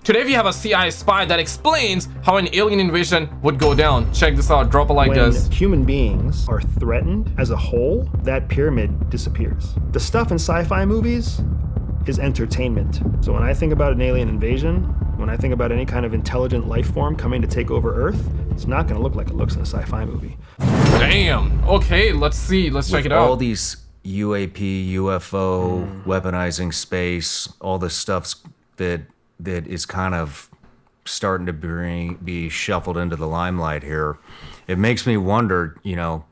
Today we have a CIA spy that explains how an alien invasion would go down. Check this out, drop a like guys. When human beings are threatened as a whole, that pyramid disappears. The stuff in sci-fi movies is entertainment. So when I think about an alien invasion, when I think about any kind of intelligent life form coming to take over Earth, it's not gonna look like it looks in a sci-fi movie. Damn, okay, let's see, let's check it out. All these UAP, UFO, weaponizing space, all this stuff that is kind of starting to be shuffled into the limelight here. It makes me wonder, you know,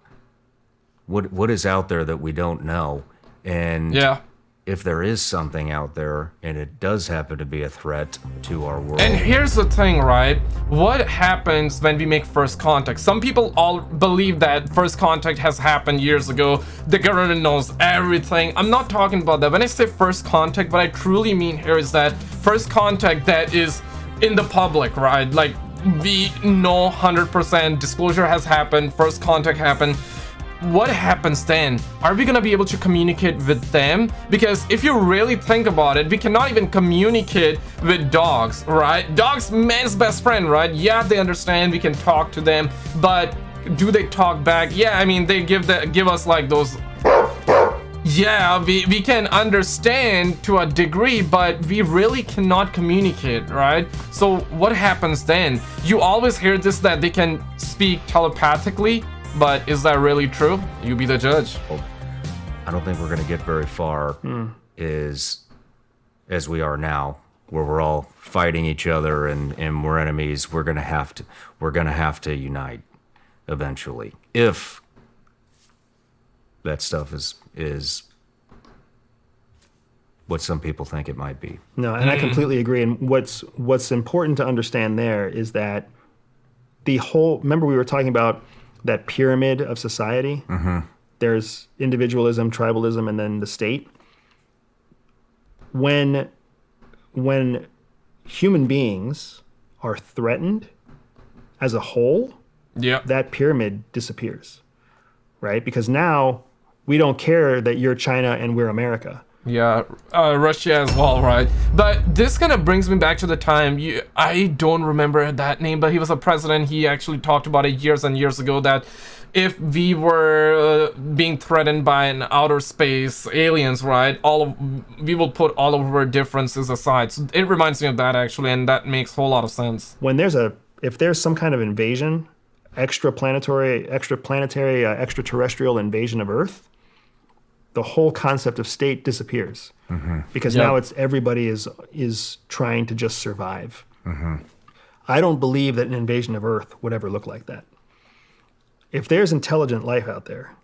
what is out there that we don't know, and yeah, if there is something out there and it does happen to be a threat to our world. And here's the thing, right? What happens when we make first contact? Some people all believe that first contact has happened years ago. The government knows everything. I'm not talking about that. When I say first contact, what I truly mean here is that first contact that is in the public, right? Like, we know 100% disclosure has happened, first contact happened. What happens then? Are we gonna be able to communicate with them? Because if you really think about it, we cannot even communicate with dogs, right? Dogs, man's best friend, right? Yeah, they understand, we can talk to them, but do they talk back? Yeah, I mean, they give us like those. Yeah, we can understand to a degree, but we really cannot communicate, right? So what happens then? You always hear this, that they can speak telepathically, but is that really true? You be the judge. Well, I don't think we're going to get very far as we are now, where we're all fighting each other and we're enemies. We're going to have to unite eventually, if that stuff is what some people think it might be. No, and I completely agree. And what's important to understand there is that the whole, remember we were talking about that pyramid of society. There's individualism, tribalism, and then the state. When human beings are threatened as a whole, that pyramid disappears, right? Because now we don't care that you're China and we're America. Yeah, Russia as well, right? But this kind of brings me back to the time, I don't remember that name, but he was a president. He actually talked about it years and years ago, that if we were being threatened by an outer space aliens, right, we will put all of our differences aside. So it reminds me of that actually, and that makes a whole lot of sense. When if there's some kind of invasion, extraterrestrial invasion of Earth, the whole concept of state disappears, because now everybody is trying to just survive. I don't believe that an invasion of Earth would ever look like that. If there's intelligent life out there,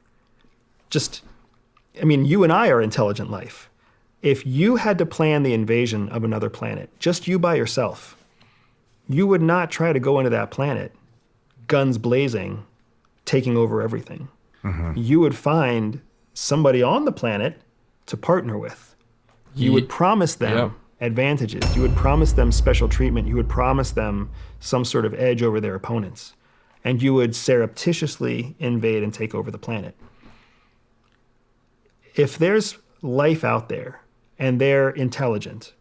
I mean, you and I are intelligent life. If you had to plan the invasion of another planet, just you by yourself, you would not try to go into that planet, guns blazing, taking over everything. You would find somebody on the planet to partner with. You would promise them advantages. You would promise them special treatment. You would promise them some sort of edge over their opponents. And you would surreptitiously invade and take over the planet. If there's life out there and they're intelligent,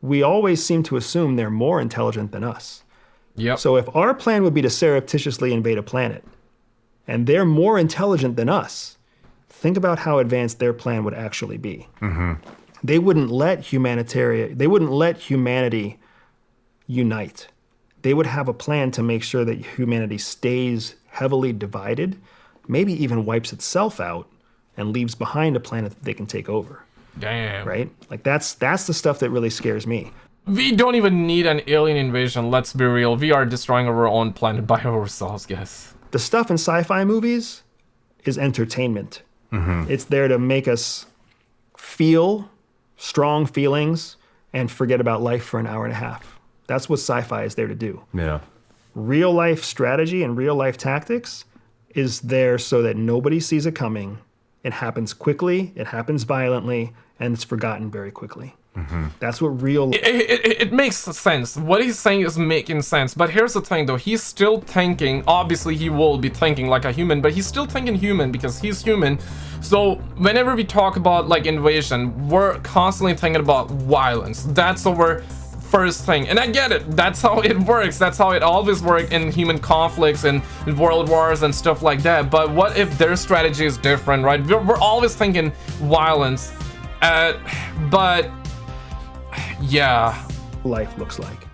we always seem to assume they're more intelligent than us. So if our plan would be to surreptitiously invade a planet and they're more intelligent than us, think about how advanced their plan would actually be. They wouldn't let humanity unite. They would have a plan to make sure that humanity stays heavily divided, maybe even wipes itself out and leaves behind a planet that they can take over. Damn. Right? Like that's the stuff that really scares me. We don't even need an alien invasion, let's be real. We are destroying our own planet by ourselves, guys. The stuff in sci-fi movies is entertainment. It's there to make us feel strong feelings and forget about life for an hour and a half. That's what sci-fi is there to do. Real life strategy and real life tactics is there so that nobody sees it coming. It happens quickly, it happens violently, and it's forgotten very quickly. That's what real... It makes sense. What he's saying is making sense. But here's the thing, though. He's still thinking. Obviously, he will be thinking like a human, but he's still thinking human because he's human. So whenever we talk about like invasion, we're constantly thinking about violence. That's our first thing. And I get it, that's how it works, that's how it always worked in human conflicts and world wars and stuff like that. But what if their strategy is different, right? We're always thinking violence, but yeah, life looks like.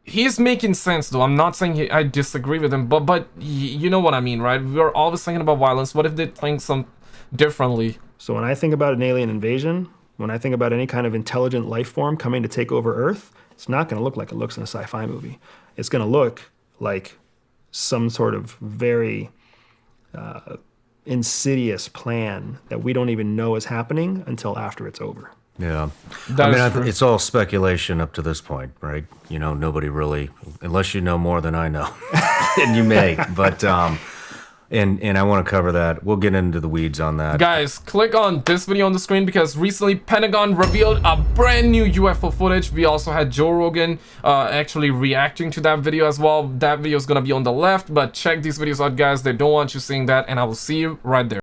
He's making sense though. I'm not saying I disagree with him, but you know what I mean, right? We're always thinking about violence. What if they think some differently? So when I think about an alien invasion, when I think about any kind of intelligent life form coming to take over Earth, it's not going to look like it looks in a sci-fi movie. It's going to look like some sort of very insidious plan that we don't even know is happening until after it's over. Yeah. That is true. It's all speculation up to this point, right? You know, nobody really, unless you know more than I know, and you may, but, and I want to cover that. We'll get into the weeds on that. Guys, click on this video on the screen because recently Pentagon revealed a brand new UFO footage. We also had Joe Rogan actually reacting to that video as well. That video is going to be on the left, but check these videos out, guys. They don't want you seeing that, and I will see you right there.